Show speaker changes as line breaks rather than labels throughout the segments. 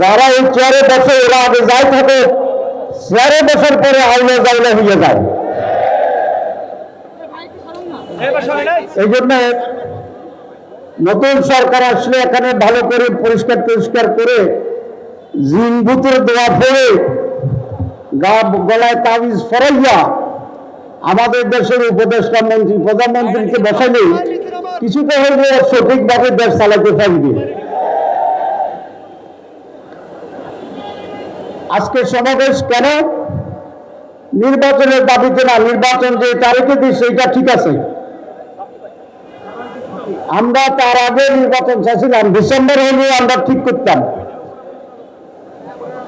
যারা এই চেয়ারে বসে এরা আগে যাই থাকে, চেয়ারে বসার পরে আইলে যাইলে হয়ে যায়। এই জন্য নতুন সরকার আসলে এখানে ভালো করে পরিষ্কার করে জিন ভূতের দোয়া পড়ে গলায় তাবিজ ফরাইয়া আমাদের দেশের উপদেষ্টা মন্ত্রী প্রধানমন্ত্রীকে বসাইলে কিছুটা হইলে সঠিকভাবে দেশ চালাতে থাকবে। আজকে সমাবেশ কেন? নির্বাচনের দাবিতে না, নির্বাচন যে তারিখে দিচ্ছে এটা ঠিক আছে। আমরা তার আগে নির্বাচন চাইছিলাম, ডিসেম্বর হলে আমরা ঠিক করতাম,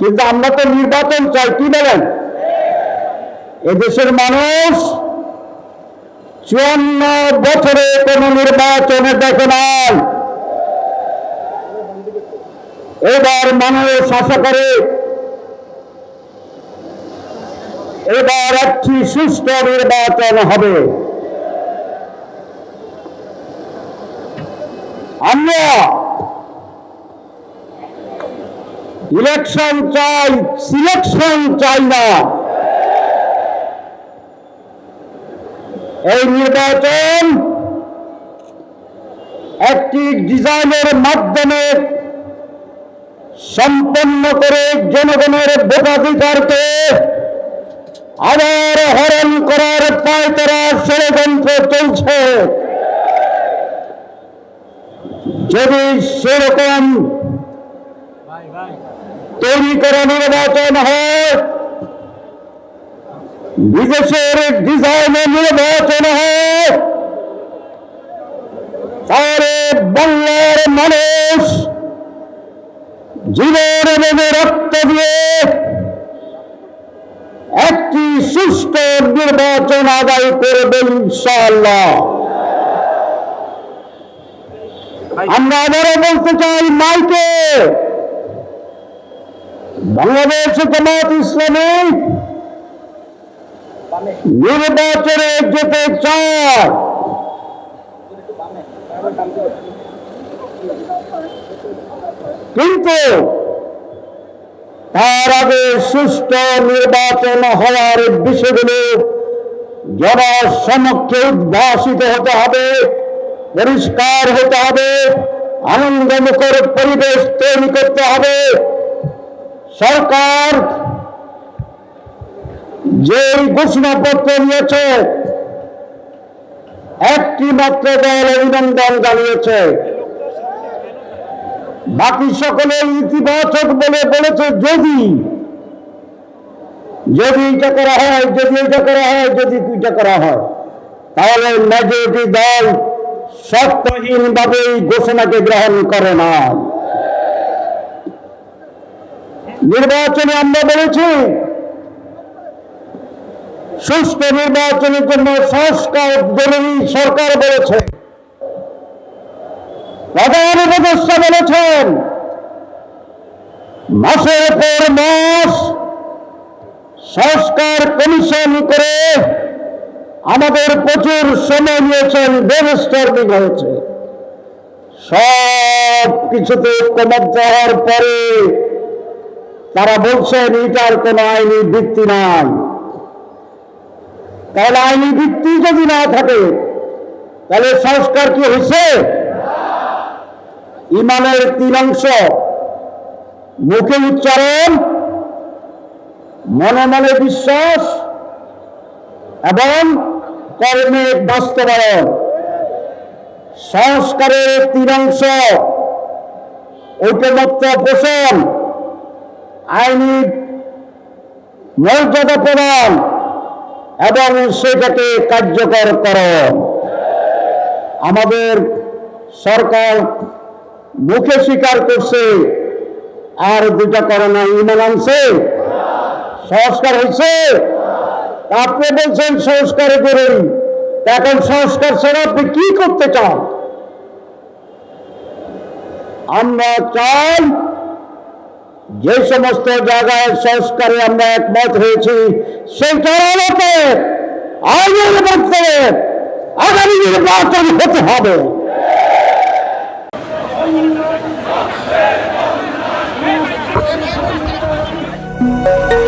কিন্তু আমরা তো নির্বাচন চাই। কি বলেন? এদেশের মানুষ 54 বছরে কোন নির্বাচনে দেখে নাই। এবার মানুষ আশা করে এবার একটি সুষ্ঠু নির্বাচন হবে। আমরা ইলেকশন চাই, সিলেকশন চাই না। এই নির্বাচন একটি ডিজাইনের মাধ্যমে সম্পন্ন করে জনগণের ভোটাধিকারকে আবার হরণ করার পায়তারা ষড়যন্ত্র চলছে। যদি সেরকম তৈরি করা নির্বাচন হয়, বিদেশের ডিজাইনের নির্বাচন হয়, তাহলে বাংলার মানুষ জীবন এবং রক্ত দিয়ে একটি সুষ্ঠু নির্বাচন আদায় করবে ইনশাআল্লাহ। আমরা আবারও বলতে চাই মাইকে, বাংলাদেশ জামাত ইসলামী নির্বাচনে যেতে চায়, কিন্তু তার আগে সুষ্ঠু নির্বাচন হওয়ার বিষয়গুলো জনসমক্ষে উদ্ভাসিত হতে হবে, পরিষ্কার হতে হবে, আনন্দমুখর পরিবেশ তৈরি করতে হবে। সরকার যে ঘোষণাপত্র নিয়েছে, একটি মাত্র দল অভিনন্দন জানিয়েছে, বাকি সকলে ইতিবাচক বলে বলেছে। যদি এটা করা হয়, যদি এটা করা হয়, যদি দুইটা করা হয়, তাহলে মেজরিটি দল শর্তহীন ভাবে এই ঘোষণাকে গ্রহণ করে না। নির্বাচনে আমরা বলেছি সুষ্ঠু নির্বাচনের জন্য সংস্কার জরুরি। সরকার বলেছে, প্রধান উপদেষ্টা বলেছেন, মাসের পর মাস সংস্কার কমিশন করে আমাদের প্রচুর সময় নিয়েছেন, ব্রেনস্টর্মিং হয়েছে। সব কিছুতে ঐক্যবদ্ধ হওয়ার পরে তারা বলছেন এটার কোন আইনি ভিত্তি নাই। তাহলে আইনি ভিত্তি যদি না থাকে তাহলে সংস্কার কি হয়েছে? ইমানের 3 অংশ, মুখে উচ্চারণ, মনে মনে বিশ্বাস এবং কর্মে বাস্তবায়ন। সংস্কারের 3 অংশ, ঐকমত্য পোষণ, আইনি মর্যাদা প্রদান এবং সেটাকে কার্যকর করণ। আমাদের সরকার মুখে স্বীকার করছে আর দুটা করে না, ইমান আনছে। সংস্কার হয়েছে, আপনি বলছেন সংস্কারে জরুরি। এখন সংস্কার ছাড়া আপনি কি করতে চান? আমরা চাই যে সমস্ত জায়গায় সংস্কারে আমরা একমত হয়েছি সেইটার আলোকে আইনের মাধ্যমে আগামী নির্বাচন হতে হবে।
Thank you.